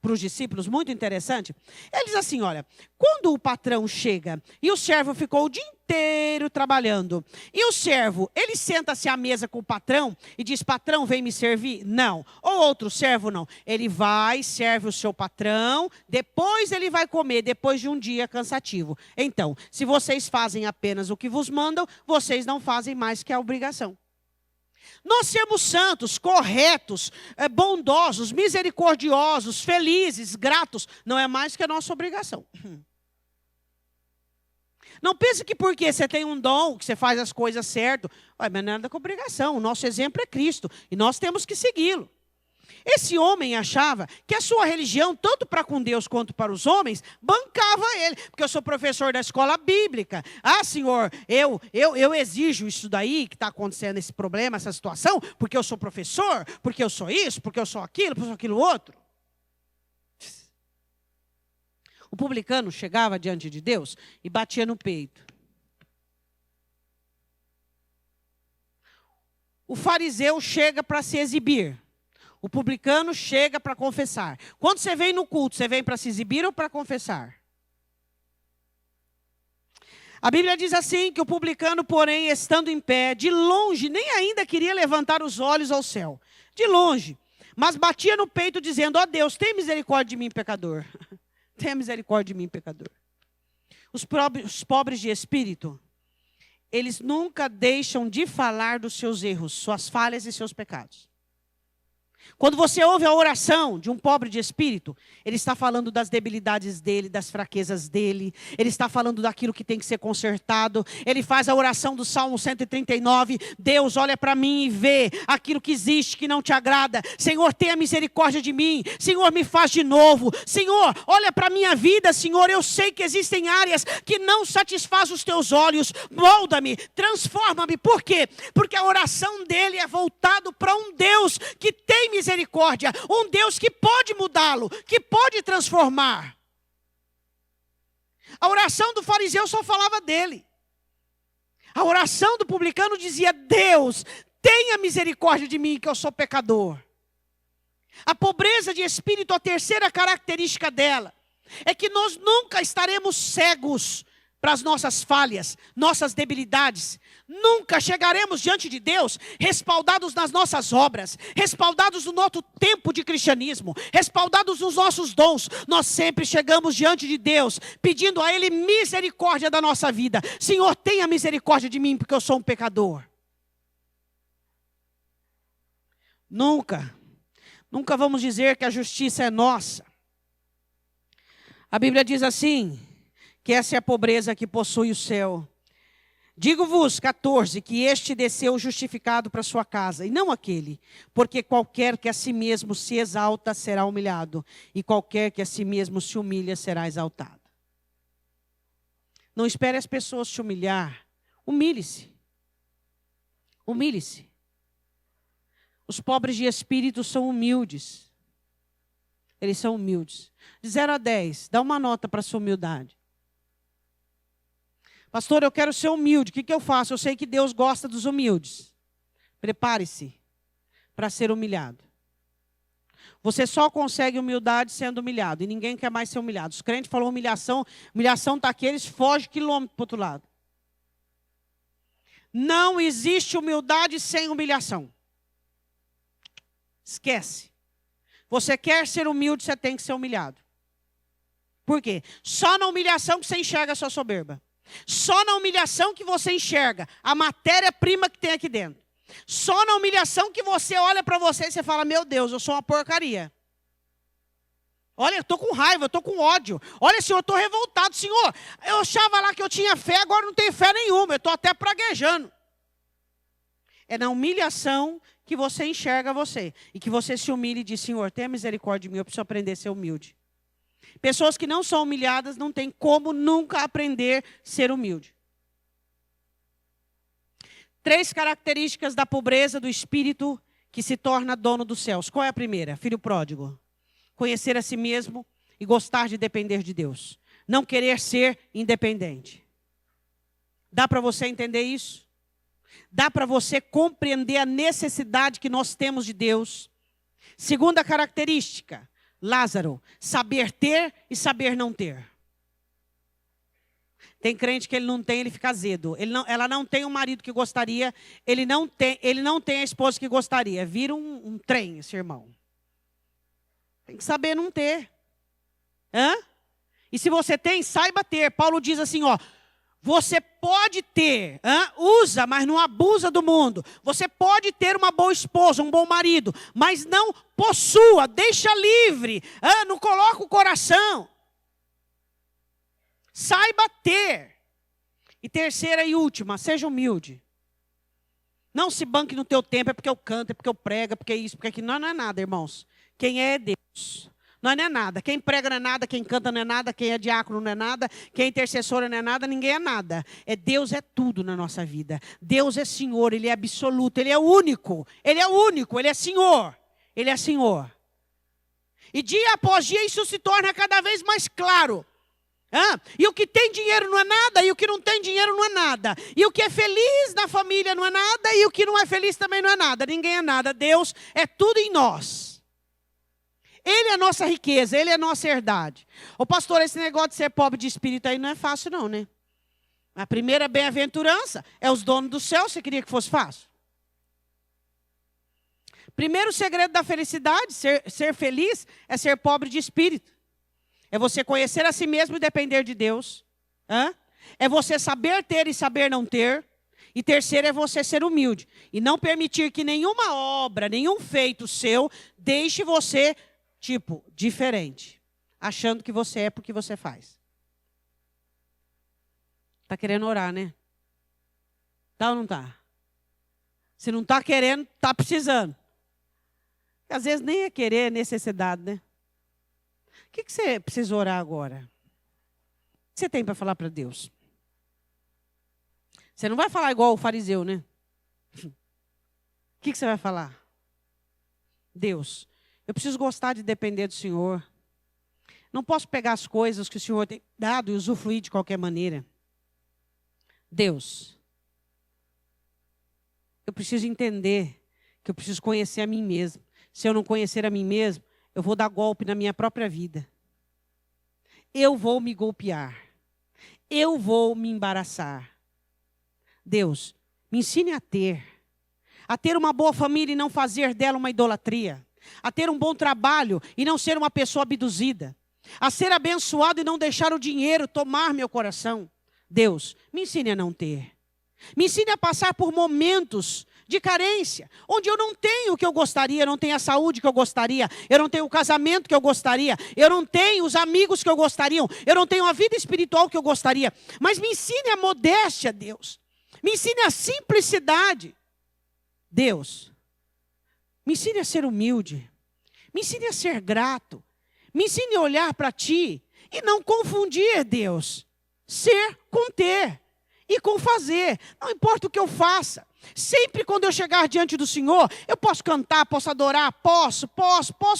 para os discípulos muito interessante. Ele diz assim, olha, quando o patrão chega e o servo ficou o dia inteiro trabalhando, e o servo, ele senta-se à mesa com o patrão e diz, patrão, vem me servir? Não. Ou outro servo, não. Ele vai, serve o seu patrão, depois ele vai comer, depois de um dia cansativo. Então, se vocês fazem apenas o que vos mandam, vocês não fazem mais que a obrigação. Nós sermos santos, corretos, bondosos, misericordiosos, felizes, gratos, não é mais que a nossa obrigação. Não pense que porque você tem um dom, que você faz as coisas certo, mas não é nada com obrigação. O nosso exemplo é Cristo e nós temos que segui-lo. Esse homem achava que a sua religião, tanto para com Deus quanto para os homens, bancava ele. Porque eu sou professor da escola bíblica. Ah, senhor, eu exijo isso daí, que está acontecendo esse problema, essa situação, porque eu sou professor, porque eu sou isso, porque eu sou aquilo, porque eu sou aquilo outro. O publicano chegava diante de Deus e batia no peito. O fariseu chega para se exibir. O publicano chega para confessar. Quando você vem no culto, você vem para se exibir ou para confessar? A Bíblia diz assim, que o publicano, porém, estando em pé, de longe, nem ainda queria levantar os olhos ao céu. De longe. Mas batia no peito, dizendo, ó Deus, tem misericórdia de mim, pecador. Tenha misericórdia de mim, pecador. Os pobres de espírito, eles nunca deixam de falar dos seus erros, suas falhas e seus pecados. Quando você ouve a oração de um pobre de espírito, ele está falando das debilidades dele, das fraquezas dele. Ele está falando daquilo que tem que ser consertado. Ele faz a oração do Salmo 139. Deus, olha para mim e vê aquilo que existe que não te agrada. Senhor, tenha misericórdia de mim. Senhor, me faz de novo. Senhor, olha para a minha vida, Senhor. Eu sei que existem áreas que não satisfazem os teus olhos. Molda-me, transforma-me. Por quê? Porque a oração dele é voltada para um Deus que tem misericórdia, um Deus que pode mudá-lo, que pode transformar. A oração do fariseu só falava dele. A oração do publicano dizia, Deus, tenha misericórdia de mim, que eu sou pecador. A pobreza de espírito, a terceira característica dela, é que nós nunca estaremos cegos para as nossas falhas, nossas debilidades. Nunca chegaremos diante de Deus respaldados nas nossas obras, respaldados no nosso tempo de cristianismo, respaldados nos nossos dons. Nós sempre chegamos diante de Deus pedindo a Ele misericórdia da nossa vida. Senhor, tenha misericórdia de mim, porque eu sou um pecador. Nunca vamos dizer que a justiça é nossa. A Bíblia diz assim, que essa é a pobreza que possui o céu. Digo-vos, 14, que este desceu justificado para sua casa, e não aquele, porque qualquer que a si mesmo se exalta será humilhado, e qualquer que a si mesmo se humilha será exaltado. Não espere as pessoas te humilhar, humilhe-se. Humilhe-se. Os pobres de espírito são humildes. Eles são humildes. De 0 a 10, dá uma nota para a sua humildade. Pastor, eu quero ser humilde. O que eu faço? Eu sei que Deus gosta dos humildes. Prepare-se para ser humilhado. Você só consegue humildade sendo humilhado. E ninguém quer mais ser humilhado. Os crentes falam humilhação. Humilhação está aqui, eles fogem quilômetro para o outro lado. Não existe humildade sem humilhação. Esquece. Você quer ser humilde, você tem que ser humilhado. Por quê? Só na humilhação que você enxerga a sua soberba. Só na humilhação que você enxerga a matéria-prima que tem aqui dentro. Só na humilhação que você olha para você e você fala, meu Deus, eu sou uma porcaria. Olha, eu estou com raiva, eu estou com ódio. Olha, Senhor, eu estou revoltado. Senhor, eu achava lá que eu tinha fé, agora não tenho fé nenhuma. Eu estou até praguejando. É na humilhação que você enxerga você. E que você se humilha e diz, Senhor, tenha misericórdia de mim, eu preciso aprender a ser humilde. Pessoas que não são humilhadas não têm como nunca aprender a ser humilde. 3 características da pobreza do espírito que se torna dono dos céus. Qual é a primeira? Filho pródigo. Conhecer a si mesmo e gostar de depender de Deus. Não querer ser independente. Dá para você entender isso? Dá para você compreender a necessidade que nós temos de Deus? Segunda característica. Lázaro, saber ter e saber não ter. Tem crente que ele não tem, ele fica azedo. Ela não tem um marido que gostaria, ele não tem a esposa que gostaria. Vira um trem, esse irmão. Tem que saber não ter. E se você tem, saiba ter. Paulo diz assim, ó, você pode ter, usa, mas não abusa do mundo. Você pode ter uma boa esposa, um bom marido, mas não possua, deixa livre. Não coloca o coração. Saiba ter. E terceira e última, seja humilde. Não se banque no teu tempo, é porque eu canto, é porque eu prego, é porque é isso, porque aquilo. Não é nada, irmãos. Quem é Deus. Não é nada. Quem prega não é nada, quem canta não é nada, quem é diácono não é nada, quem é intercessora não é nada, ninguém é nada. Deus é tudo na nossa vida. Deus é Senhor, Ele é absoluto, Ele é único. Ele é único, Ele é Senhor. Ele é Senhor. E dia após dia isso se torna cada vez mais claro. E o que tem dinheiro não é nada, e o que não tem dinheiro não é nada. E o que é feliz na família não é nada, e o que não é feliz também não é nada. Ninguém é nada. Deus é tudo em nós. Ele é a nossa riqueza, Ele é a nossa herdade. Ô pastor, esse negócio de ser pobre de espírito aí não é fácil não, né? A primeira bem-aventurança é os donos do céu. Você queria que fosse fácil? Primeiro segredo da felicidade, ser feliz, é ser pobre de espírito. É você conhecer a si mesmo e depender de Deus. É você saber ter e saber não ter. E terceiro é você ser humilde. E não permitir que nenhuma obra, nenhum feito seu, deixe você, diferente. Achando que você é porque você faz. Está querendo orar, né? Tá ou não está? Se não está querendo, está precisando. Às vezes nem é querer, é necessidade, né? O que você precisa orar agora? O que você tem para falar para Deus? Você não vai falar igual o fariseu, né? O que você vai falar? Deus, eu preciso gostar de depender do Senhor. Não posso pegar as coisas que o Senhor tem dado e usufruir de qualquer maneira. Deus, eu preciso entender que eu preciso conhecer a mim mesmo. Se eu não conhecer a mim mesmo, eu vou dar golpe na minha própria vida. Eu vou me golpear. Eu vou me embaraçar. Deus, me ensine a ter uma boa família e não fazer dela uma idolatria. A ter um bom trabalho e não ser uma pessoa abduzida. A ser abençoado e não deixar o dinheiro tomar meu coração. Deus, me ensine a não ter. Me ensine a passar por momentos de carência, onde eu não tenho o que eu gostaria, eu não tenho a saúde que eu gostaria, eu não tenho o casamento que eu gostaria, eu não tenho os amigos que eu gostaria, eu não tenho a vida espiritual que eu gostaria. Mas me ensine a modéstia, Deus. Me ensine a simplicidade. Deus, me ensine a ser humilde. Me ensine a ser grato. Me ensine a olhar para Ti e não confundir, Deus, ser com ter e com fazer. Não importa o que eu faça. Sempre quando eu chegar diante do Senhor, eu posso cantar, posso adorar, posso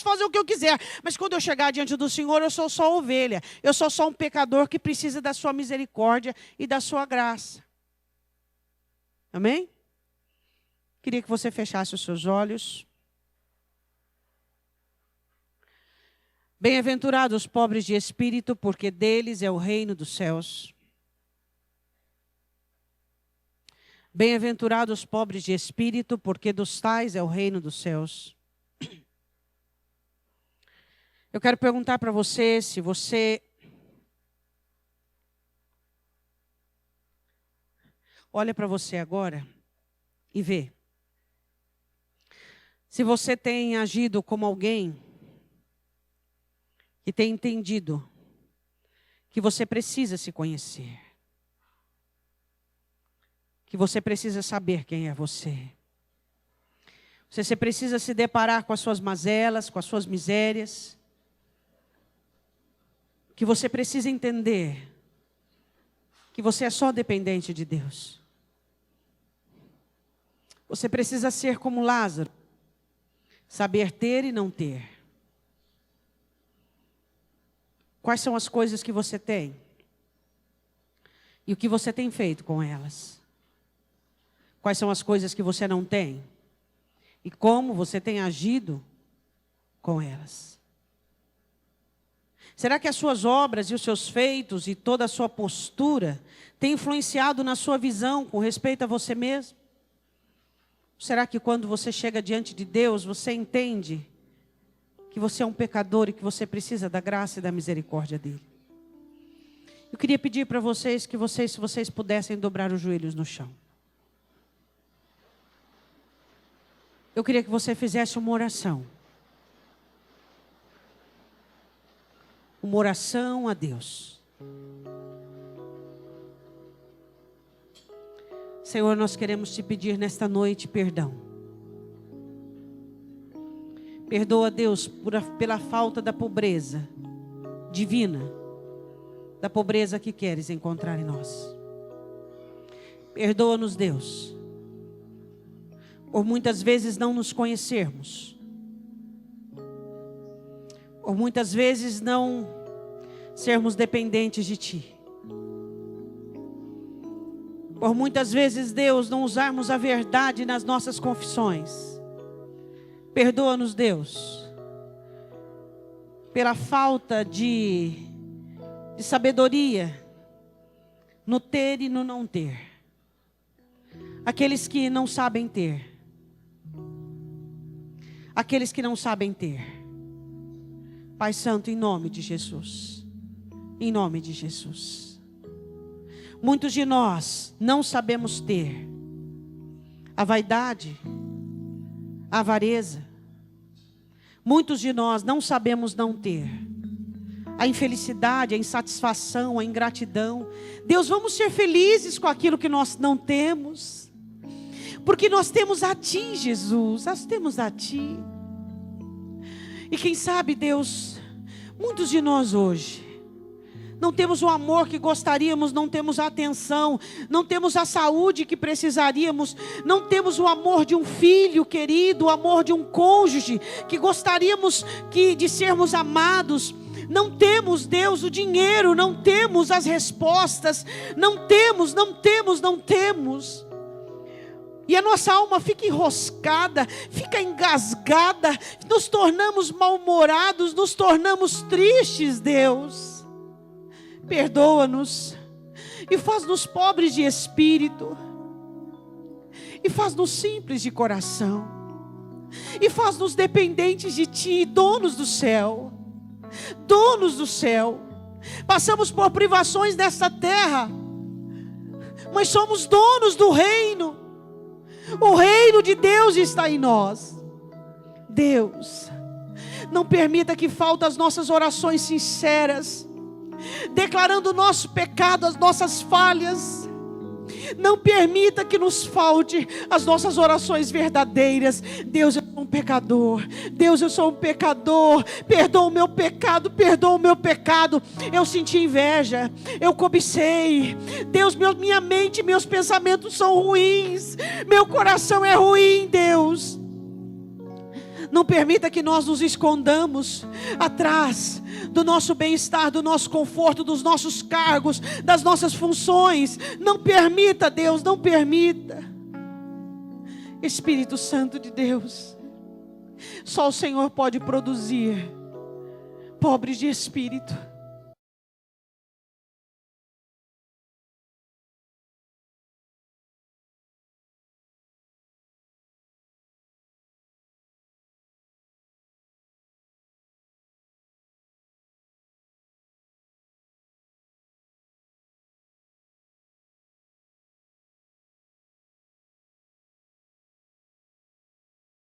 fazer o que eu quiser. Mas quando eu chegar diante do Senhor, eu sou só ovelha. Eu sou só um pecador que precisa da sua misericórdia e da sua graça. Amém? Queria que você fechasse os seus olhos. Bem-aventurados os pobres de espírito, porque deles é o reino dos céus. Bem-aventurados os pobres de espírito, porque dos tais é o reino dos céus. Eu quero perguntar para você, se você olha para você agora e vê. Se você tem agido como alguém que tem entendido que você precisa se conhecer. Que você precisa saber quem é você. Você precisa se deparar com as suas mazelas, com as suas misérias. Que você precisa entender que você é só dependente de Deus. Você precisa ser como Lázaro. Saber ter e não ter. Quais são as coisas que você tem? E o que você tem feito com elas? Quais são as coisas que você não tem? E como você tem agido com elas? Será que as suas obras e os seus feitos e toda a sua postura têm influenciado na sua visão com respeito a você mesmo? Será que quando você chega diante de Deus, você entende que você é um pecador e que você precisa da graça e da misericórdia dele? Eu queria pedir para vocês que se vocês pudessem dobrar os joelhos no chão. eu queria que você fizesse uma oração. Uma oração a Deus. Senhor, nós queremos te pedir nesta noite perdão. Perdoa, Deus, pela falta da pobreza divina, da pobreza que queres encontrar em nós. Perdoa-nos, Deus, por muitas vezes não nos conhecermos, por muitas vezes não sermos dependentes de Ti, por muitas vezes, Deus, não usarmos a verdade nas nossas confissões. Perdoa-nos, Deus, pela falta de sabedoria no ter e no não ter. Aqueles que não sabem ter. Aqueles que não sabem ter. Pai Santo, em nome de Jesus. Em nome de Jesus. Muitos de nós não sabemos ter a vaidade, a avareza. Muitos de nós não sabemos não ter a infelicidade, a insatisfação, a ingratidão. Deus, vamos ser felizes com aquilo que nós não temos, porque nós temos a Ti, Jesus, nós temos a Ti. E quem sabe, Deus, muitos de nós hoje não temos o amor que gostaríamos, não temos a atenção, não temos a saúde que precisaríamos, não temos o amor de um filho querido, o amor de um cônjuge que gostaríamos de sermos amados. Não temos, Deus, o dinheiro, não temos as respostas, não temos. E a nossa alma fica enroscada, fica engasgada, nos tornamos mal-humorados, nos tornamos tristes, Deus. Perdoa-nos e faz-nos pobres de espírito, e faz-nos simples de coração, e faz-nos dependentes de Ti, donos do céu. Donos do céu. Passamos por privações desta terra, mas somos donos do reino. O reino de Deus está em nós. Deus, não permita que faltem as nossas orações sinceras, declarando o nosso pecado, as nossas falhas. Não permita que nos falte as nossas orações verdadeiras. Deus, eu sou um pecador. Deus, eu sou um pecador. Perdoa o meu pecado, perdoa o meu pecado. Eu senti inveja, eu cobicei. Deus, minha mente, meus pensamentos são ruins. Meu coração é ruim, Deus. Não permita que nós nos escondamos atrás do nosso bem-estar, do nosso conforto, dos nossos cargos, das nossas funções. Não permita, Deus, não permita. Espírito Santo de Deus, só o Senhor pode produzir pobres de espírito.